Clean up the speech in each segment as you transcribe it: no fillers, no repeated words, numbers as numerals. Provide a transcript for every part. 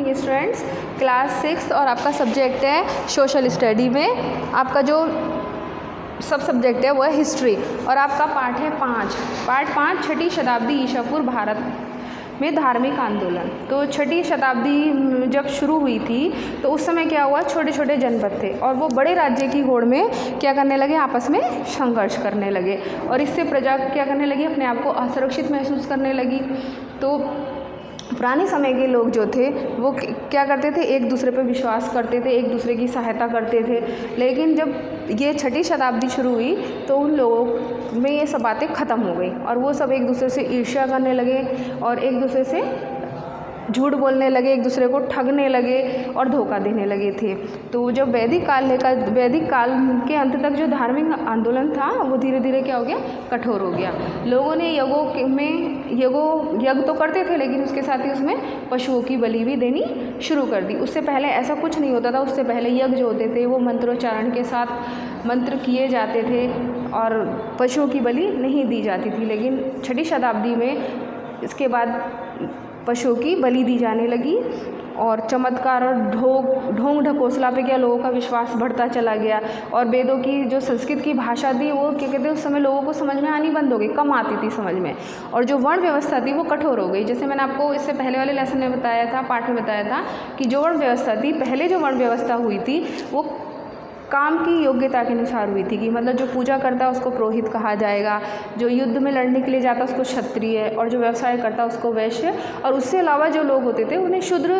Morning students. Class 6 और आपका subject है सोशल स्टडी में आपका जो सब सब्जेक्ट है वो है हिस्ट्री और आपका पार्ट है पार्ट 5 छठी शताब्दी ईसा पूर्व भारत में धार्मिक आंदोलन। तो छठी शताब्दी जब शुरू हुई थी तो उस समय क्या हुआ, छोटे छोटे जनपद थे और वो बड़े राज्य की होड़ में क्या करने लगे, आपस में संघर्ष करने लगे और इससे प्रजा क्या करने लगी, अपने आप को असुरक्षित महसूस करने लगी। तो पुराने समय के लोग जो थे वो क्या करते थे, एक दूसरे पर विश्वास करते थे, एक दूसरे की सहायता करते थे। लेकिन जब ये छठी शताब्दी शुरू हुई तो उन लोगों में ये सब बातें ख़त्म हो गई और वो सब एक दूसरे से ईर्ष्या करने लगे और एक दूसरे से झूठ बोलने लगे, एक दूसरे को ठगने लगे और धोखा देने लगे थे। तो जब वैदिक काल के अंत तक जो धार्मिक आंदोलन था वो धीरे धीरे क्या हो गया, कठोर हो गया। लोगों ने यज्ञ तो करते थे लेकिन उसके साथ ही उसमें पशुओं की बलि भी देनी शुरू कर दी। उससे पहले ऐसा कुछ नहीं होता था। उससे पहले यज्ञ जो होते थे वो मंत्रोच्चारण के साथ मंत्र किए जाते थे और पशुओं की बलि नहीं दी जाती थी। लेकिन छठी शताब्दी में इसके बाद पशुओं की बलि दी जाने लगी और चमत्कार और ढोंग ढकोसला पे क्या लोगों का विश्वास बढ़ता चला गया और वेदों की जो संस्कृत की भाषा थी वो क्या कहते हैं, उस समय लोगों को समझ में आनी बंद हो गई, कम आती थी समझ में। और जो वर्ण व्यवस्था थी वो कठोर हो गई। जैसे मैंने आपको इससे पहले वाले लेसन में बताया था, पाठ में बताया था कि जो वर्ण व्यवस्था थी, पहले जो वर्ण व्यवस्था हुई थी वो काम की योग्यता के अनुसार हुई थी कि मतलब जो पूजा करता है उसको पुरोहित कहा जाएगा, जो युद्ध में लड़ने के लिए जाता उसको क्षत्रिय और जो व्यवसाय करता उसको वैश्य, और उससे अलावा जो लोग होते थे उन्हें शूद्र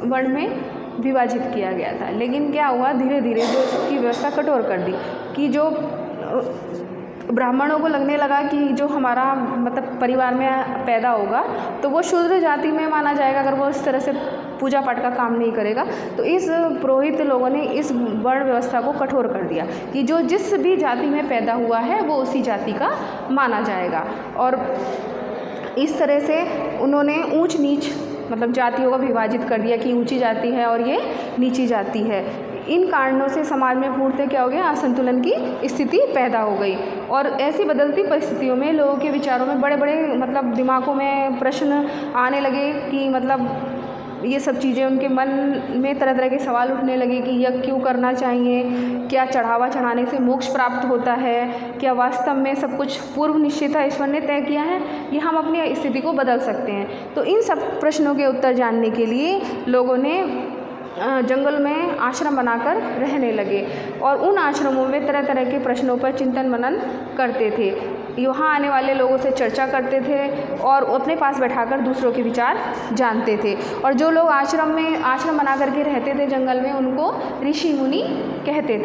वर्ण में विभाजित किया गया था। लेकिन क्या हुआ, धीरे धीरे जो इसकी व्यवस्था कठोर कर दी कि जो ब्राह्मणों को लगने लगा कि जो हमारा मतलब परिवार में पैदा होगा तो वो शूद्र जाति में माना जाएगा अगर वो इस तरह से पूजा पाठ का काम नहीं करेगा। तो इस पुरोहित लोगों ने इस वर्ण व्यवस्था को कठोर कर दिया कि जो जिस भी जाति में पैदा हुआ है वो उसी जाति का माना जाएगा। और इस तरह से उन्होंने ऊंच नीच मतलब जातियों को विभाजित कर दिया कि ऊंची जाति है और ये नीची जाति है। इन कारणों से समाज में पूर्णतः क्या हो गया, असंतुलन की स्थिति पैदा हो गई। और ऐसी बदलती परिस्थितियों में लोगों के विचारों में बड़े बड़े मतलब दिमागों में प्रश्न आने लगे कि मतलब ये सब चीज़ें उनके मन में तरह तरह के सवाल उठने लगे कि यज्ञ क्यों करना चाहिए, क्या चढ़ावा चढ़ाने से मोक्ष प्राप्त होता है, क्या वास्तव में सब कुछ पूर्व निश्चित है, ईश्वर ने तय किया है, ये हम अपनी स्थिति को बदल सकते हैं। तो इन सब प्रश्नों के उत्तर जानने के लिए लोगों ने जंगल में आश्रम बनाकर रहने लगे और उन आश्रमों में तरह तरह के प्रश्नों पर चिंतन मनन करते थे। यहाँ आने वाले लोगों से चर्चा करते थे और अपने पास बैठाकर दूसरों के विचार जानते थे। और जो लोग आश्रम बना करके रहते थे जंगल में उनको ऋषि मुनि कहलाते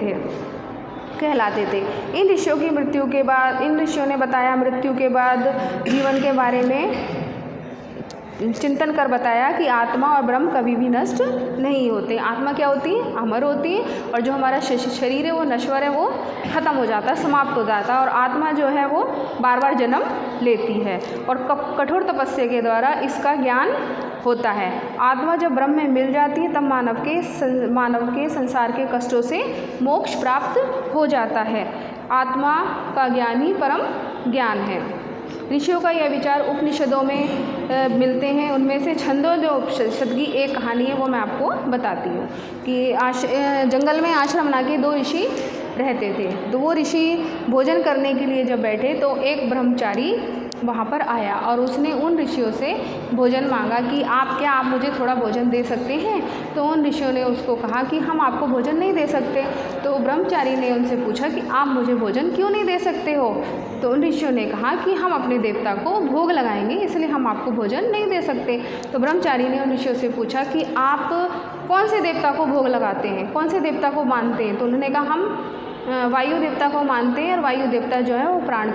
थे। इन ऋषियों ने बताया मृत्यु के बाद जीवन के बारे में चिंतन कर बताया कि आत्मा और ब्रह्म कभी भी नष्ट नहीं होते। आत्मा क्या होती है, अमर होती है और जो हमारा शरीर है वो नश्वर है, वो ख़त्म हो जाता है, समाप्त हो जाता है। और आत्मा जो है वो बार बार जन्म लेती है और कठोर तपस्या के द्वारा इसका ज्ञान होता है। आत्मा जब ब्रह्म में मिल जाती है तब मानव के संसार के कष्टों से मोक्ष प्राप्त हो जाता है। आत्मा का ज्ञान ही परम ज्ञान है। ऋषियों का यह विचार उपनिषदों में मिलते हैं। उनमें से छंदोपनिषद की एक कहानी है वो मैं आपको बताती हूँ कि जंगल में आश्रम बना के 2 ऋषि रहते थे। तो वो ऋषि भोजन करने के लिए जब बैठे तो एक ब्रह्मचारी वहाँ पर आया और उसने उन ऋषियों से भोजन मांगा कि आप मुझे थोड़ा भोजन दे सकते हैं। तो उन ऋषियों ने उसको कहा कि हम आपको भोजन नहीं दे सकते। तो ब्रह्मचारी ने उनसे पूछा कि आप मुझे भोजन क्यों नहीं दे सकते हो। तो उन ऋषियों ने कहा कि हम अपने देवता को भोग लगाएंगे इसलिए हम आपको भोजन नहीं दे सकते। तो ब्रह्मचारी ने उन ऋषियों से पूछा कि आप कौन से देवता को भोग लगाते हैं, कौन से देवता को मानते हैं। तो उन्होंने कहा हम वायु देवता को मानते हैं और वायु देवता जो है वो प्राण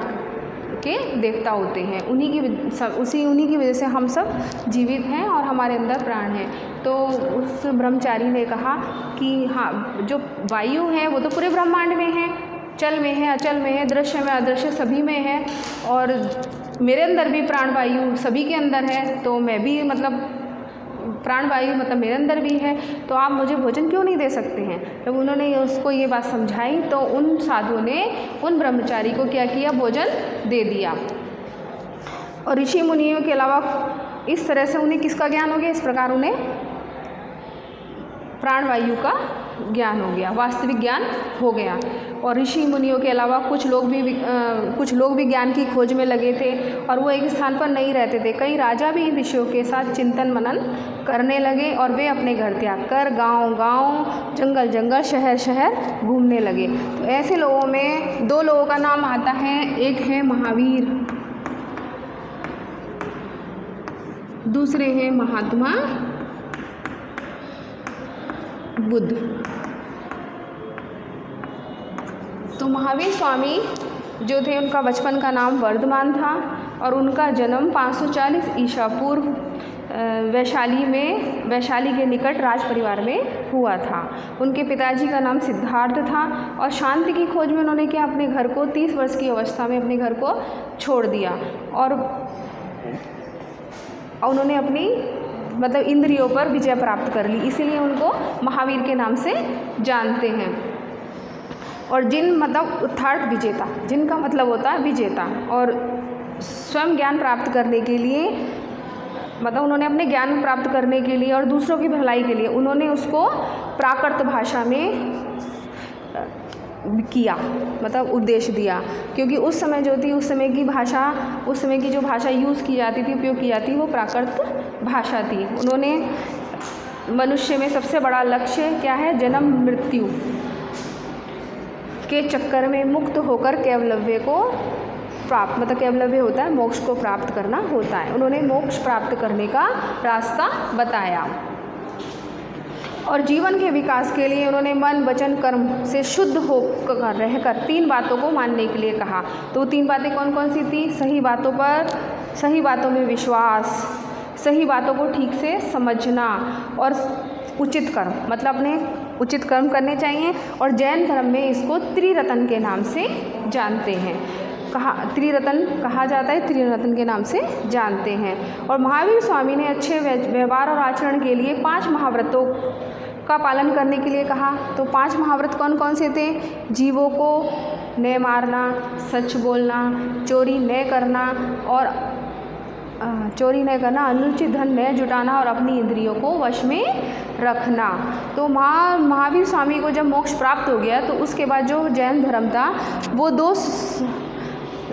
के देवता होते हैं, उन्हीं की वजह से हम सब जीवित हैं और हमारे अंदर प्राण है। तो उस ब्रह्मचारी ने कहा कि हाँ, जो वायु है वो तो पूरे ब्रह्मांड में है, चल में है, अचल में है, दृश्य में अदृश्य सभी में है और मेरे अंदर भी प्राण वायु सभी के अंदर है। तो मैं भी मतलब प्राण वायु मतलब मेरे अंदर भी है, तो आप मुझे भोजन क्यों नहीं दे सकते हैं। जब उन्होंने उसको ये बात समझाई तो उन साधुओं ने उन ब्रह्मचारी को क्या किया, भोजन दे दिया। और ऋषि मुनियों के अलावा इस तरह से उन्हें किसका ज्ञान हो गया, इस प्रकार उन्हें प्राणवायु का ज्ञान हो गया, वास्तविक ज्ञान हो गया। और ऋषि मुनियों के अलावा कुछ लोग भी ज्ञान की खोज में लगे थे और वो एक स्थान पर नहीं रहते थे। कई राजा भी इन ऋषियों के साथ चिंतन मनन करने लगे और वे अपने घर त्याग कर गांव-गांव, जंगल-जंगल, शहर-शहर घूमने लगे। तो ऐसे लोगों में 2 लोगों का नाम आता है, एक है महावीर, दूसरे हैं महात्मा बुद्ध। तो महावीर स्वामी जो थे उनका बचपन का नाम वर्धमान था और उनका जन्म 540 ईसा पूर्व वैशाली के निकट राज परिवार में हुआ था। उनके पिताजी का नाम सिद्धार्थ था और शांति की खोज में उन्होंने क्या अपने घर को 30 वर्ष की अवस्था में अपने घर को छोड़ दिया और उन्होंने अपनी मतलब इंद्रियों पर विजय प्राप्त कर ली, इसीलिए उनको महावीर के नाम से जानते हैं। और मतलब अर्थात विजेता, जिनका मतलब होता है विजेता। और स्वयं ज्ञान प्राप्त करने के लिए मतलब उन्होंने अपने ज्ञान प्राप्त करने के लिए और दूसरों की भलाई के लिए उन्होंने उसको प्राकृत भाषा में किया, मतलब उपदेश दिया। क्योंकि उस समय जो थी, उस समय की जो भाषा यूज़ की जाती थी, उपयोग की जाती, वो प्राकृत भाषा थी। उन्होंने मनुष्य में सबसे बड़ा लक्ष्य क्या है, जन्म मृत्यु के चक्कर में मुक्त होकर कैवल्य को प्राप्त, मतलब कैवल्य होता है मोक्ष को प्राप्त करना होता है। उन्होंने मोक्ष प्राप्त करने का रास्ता बताया और जीवन के विकास के लिए उन्होंने मन वचन कर्म से शुद्ध होकर रहकर 3 बातों को मानने के लिए कहा। तो 3 बातें कौन कौन सी थी? सही बातों में विश्वास, सही बातों को ठीक से समझना और उचित कर्म, मतलब अपने उचित कर्म करने चाहिए। और जैन धर्म में इसको त्रिरत्न के नाम से जानते हैं, त्रिरत्न कहा जाता है, त्रिरत्न के नाम से जानते हैं। और महावीर स्वामी ने अच्छे व्यवहार और आचरण के लिए 5 महाव्रतों का पालन करने के लिए कहा। तो 5 महाव्रत कौन कौन से थे? जीवों को न मारना, सच बोलना, चोरी न करना, अनुचित धन न जुटाना और अपनी इंद्रियों को वश में रखना। तो महावीर स्वामी को जब मोक्ष प्राप्त हो गया तो उसके बाद जो जैन धर्म था वो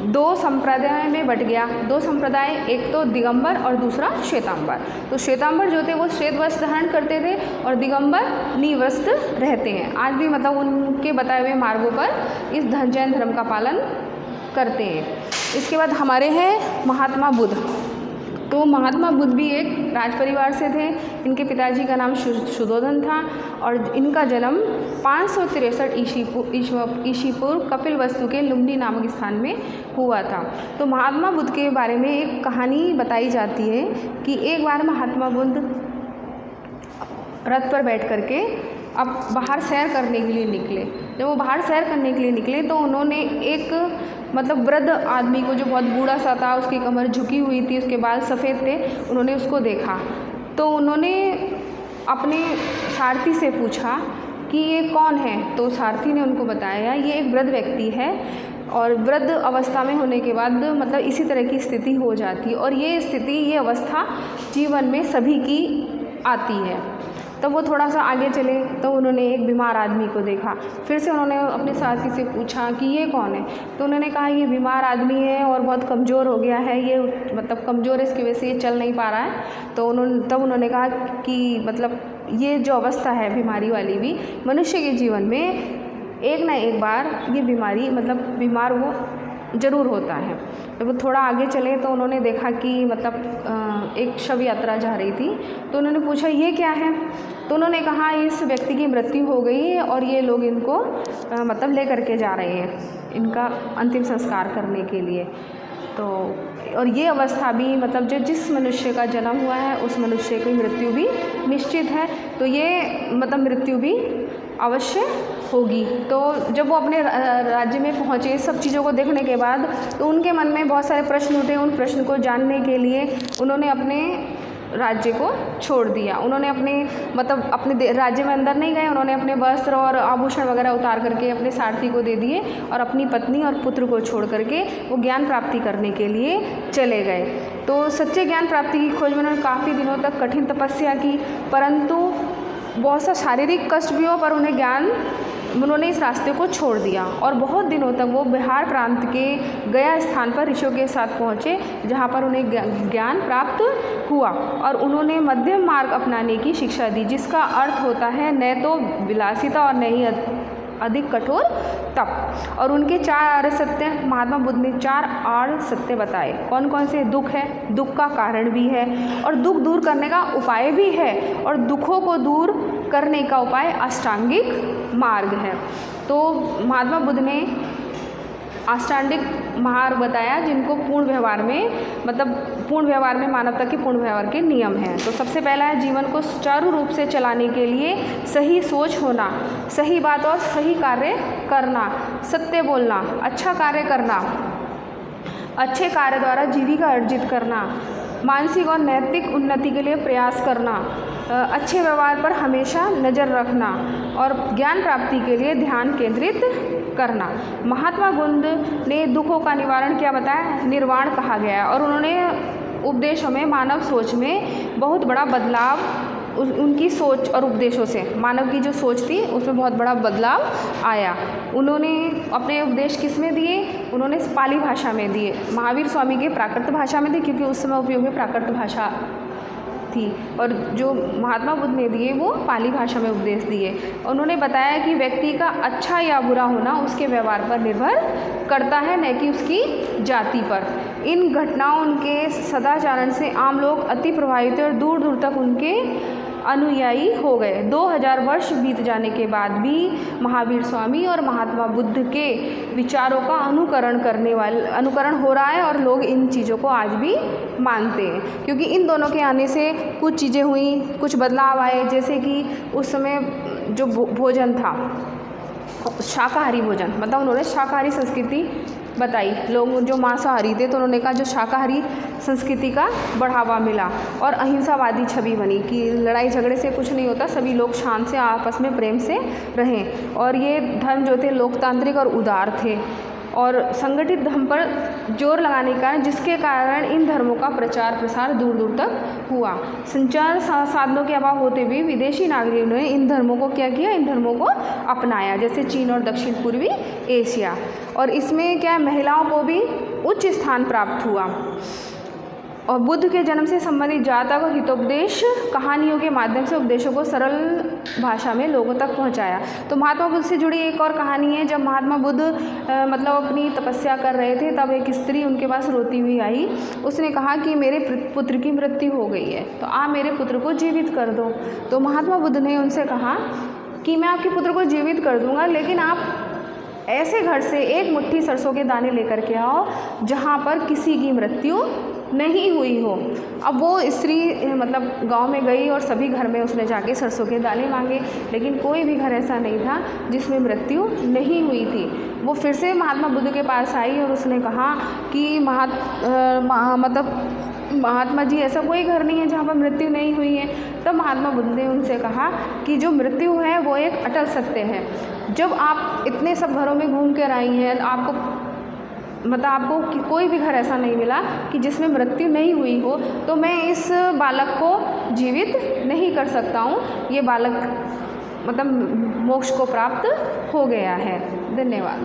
दो संप्रदाय में बट गया। 2 संप्रदाय, एक तो दिगंबर और दूसरा श्वेतांबर। तो श्वेतांबर जो थे वो श्वेत वस्त्र धारण करते थे और दिगंबर निवस्त्र रहते हैं। आज भी मतलब उनके बताए हुए मार्गों पर इस जैन धर्म का पालन करते हैं। इसके बाद हमारे हैं महात्मा बुद्ध। तो महात्मा बुद्ध भी एक राज परिवार से थे। इनके पिताजी का नाम शुद्धोधन था और इनका जन्म 563 ईसा पूर्व कपिलवस्तु के लुम्बिनी नामक स्थान में हुआ था। तो महात्मा बुद्ध के बारे में एक कहानी बताई जाती है कि एक बार महात्मा बुद्ध रथ पर बैठ करके अब बाहर सैर करने के लिए निकले। जब वो बाहर सैर करने के लिए निकले तो उन्होंने एक मतलब वृद्ध आदमी को, जो बहुत बूढ़ा सा था, उसकी कमर झुकी हुई थी, उसके बाल सफ़ेद थे, उन्होंने उसको देखा। तो उन्होंने अपने सारथी से पूछा कि ये कौन है। तो सारथी ने उनको बताया ये एक वृद्ध व्यक्ति है और वृद्ध अवस्था में होने के बाद मतलब इसी तरह की स्थिति हो जाती है और ये अवस्था जीवन में सभी की आती है। तब वो थोड़ा सा आगे चले तो उन्होंने एक बीमार आदमी को देखा। फिर से उन्होंने अपने साथी से पूछा कि ये कौन है। तो उन्होंने कहा ये बीमार आदमी है और बहुत कमज़ोर हो गया है, ये मतलब कमज़ोर है, इसकी वजह से ये चल नहीं पा रहा है। तो उन्होंने कहा कि मतलब ये जो अवस्था है बीमारी वाली भी मनुष्य के जीवन में एक ना एक बार ये बीमारी मतलब बीमार वो ज़रूर होता है। जब वो थोड़ा आगे चले तो उन्होंने देखा कि मतलब एक शव यात्रा जा रही थी। तो उन्होंने पूछा ये क्या है। तो उन्होंने कहा इस व्यक्ति की मृत्यु हो गई है और ये लोग इनको मतलब ले करके जा रहे हैं इनका अंतिम संस्कार करने के लिए। तो और ये अवस्था भी मतलब जो जिस मनुष्य का जन्म हुआ है उस मनुष्य की मृत्यु भी निश्चित है। तो ये मतलब मृत्यु भी अवश्य होगी। तो जब वो अपने राज्य में पहुँचे सब चीज़ों को देखने के बाद तो उनके मन में बहुत सारे प्रश्न उठे। उन प्रश्न को जानने के लिए उन्होंने अपने राज्य को छोड़ दिया। उन्होंने अपने राज्य में अंदर नहीं गए। उन्होंने अपने वस्त्र और आभूषण वगैरह उतार करके अपने सारथी को दे दिए और अपनी पत्नी और पुत्र को छोड़ करके वो ज्ञान प्राप्ति करने के लिए चले गए। तो सच्चे ज्ञान प्राप्ति की खोज में उन्होंने काफ़ी दिनों तक कठिन तपस्या की, परंतु बहुत सा शारीरिक कष्ट भी हो पर उन्होंने इस रास्ते को छोड़ दिया और बहुत दिनों तक वो बिहार प्रांत के गया स्थान पर ऋषियों के साथ पहुँचे, जहाँ पर उन्हें ज्ञान प्राप्त हुआ और उन्होंने मध्यम मार्ग अपनाने की शिक्षा दी, जिसका अर्थ होता है न तो विलासिता और न ही अधिक कठोर तप। और उनके 4 आर्य सत्य, महात्मा बुद्ध ने 4 आर्य सत्य बताए। कौन कौन से? दुख है, दुख का कारण भी है और दुख दूर करने का उपाय भी है, और दुखों को दूर करने का उपाय अष्टांगिक मार्ग है। तो महात्मा बुद्ध ने अष्टांगिक मार्ग बताया, जिनको पूर्ण व्यवहार में मानवता के पूर्ण व्यवहार के नियम हैं। तो सबसे पहला है जीवन को सुचारू रूप से चलाने के लिए सही सोच होना, सही बात और सही कार्य करना, सत्य बोलना, अच्छा कार्य करना, अच्छे कार्य द्वारा जीविका अर्जित करना, मानसिक और नैतिक उन्नति के लिए प्रयास करना, अच्छे व्यवहार पर हमेशा नज़र रखना और ज्ञान प्राप्ति के लिए ध्यान केंद्रित करना। महात्मा बुद्ध ने दुखों का निवारण क्या बताया? निर्वाण कहा गया। और उन्होंने उपदेशों में, मानव सोच में बहुत बड़ा बदलाव, उनकी सोच और उपदेशों से मानव की जो सोच थी उसमें बहुत बड़ा बदलाव आया। उन्होंने अपने उपदेश किस में दिए? उन्होंने पाली भाषा में दिए। महावीर स्वामी के प्राकृत भाषा में थे, क्योंकि उस समय उपयोग में प्राकृत भाषा थी, और जो महात्मा बुद्ध ने दिए वो पाली भाषा में उपदेश दिए। उन्होंने बताया कि व्यक्ति का अच्छा या बुरा होना उसके व्यवहार पर निर्भर करता है, न कि उसकी जाति पर। इन घटनाओं, उनके सदाचरण से आम लोग अति प्रभावित हुए और दूर दूर तक उनके अनुयायी हो गए। 2000 वर्ष बीत जाने के बाद भी महावीर स्वामी और महात्मा बुद्ध के विचारों का अनुकरण हो रहा है और लोग इन चीज़ों को आज भी मानते हैं, क्योंकि इन दोनों के आने से कुछ चीज़ें हुई, कुछ बदलाव आए। जैसे कि उस समय जो भोजन था, शाकाहारी भोजन, मतलब उन्होंने शाकाहारी संस्कृति बताई। लोग जो मांसाहारी थे तो उन्होंने कहा जो शाकाहारी संस्कृति का बढ़ावा मिला, और अहिंसावादी छवि बनी कि लड़ाई झगड़े से कुछ नहीं होता, सभी लोग शांत से आपस में प्रेम से रहें। और ये धर्म जो थे लोकतांत्रिक और उदार थे और संगठित धर्म पर जोर लगाने के कारण, जिसके कारण इन धर्मों का प्रचार प्रसार दूर दूर तक हुआ। संचार साधनों के अभाव होते हुए विदेशी नागरिकों ने इन धर्मों को क्या किया? इन धर्मों को अपनाया, जैसे चीन और दक्षिण पूर्वी एशिया। और इसमें क्या, महिलाओं को भी उच्च स्थान प्राप्त हुआ। और बुद्ध के जन्म से संबंधित जातक और हितोपदेश कहानियों के माध्यम से उपदेशों को सरल भाषा में लोगों तक पहुंचाया। तो महात्मा बुद्ध से जुड़ी एक और कहानी है। जब महात्मा बुद्ध अपनी तपस्या कर रहे थे, तब एक स्त्री उनके पास रोती हुई आई। उसने कहा कि मेरे पुत्र की मृत्यु हो गई है, तो आप मेरे पुत्र को जीवित कर दो। तो महात्मा बुद्ध ने उनसे कहा कि मैं आपके पुत्र को जीवित कर दूंगा, लेकिन आप ऐसे घर से एक मुट्ठी सरसों के दाने लेकर के आओ जहाँ पर किसी की मृत्यु नहीं हुई हो। अब वो स्त्री गांव में गई और सभी घर में उसने जाके सरसों के दाने मांगे, लेकिन कोई भी घर ऐसा नहीं था जिसमें मृत्यु नहीं हुई थी। वो फिर से महात्मा बुद्ध के पास आई और उसने कहा कि महात्मा जी, ऐसा कोई घर नहीं है जहाँ पर मृत्यु नहीं हुई है। तब महात्मा बुद्ध ने उनसे कहा कि जो मृत्यु है वो एक अटल सत्य है। जब आप इतने सब घरों में घूम कर आई हैं, आपको कोई भी घर ऐसा नहीं मिला कि जिसमें मृत्यु नहीं हुई हो, तो मैं इस बालक को जीवित नहीं कर सकता हूँ। ये बालक मोक्ष को प्राप्त हो गया है। धन्यवाद।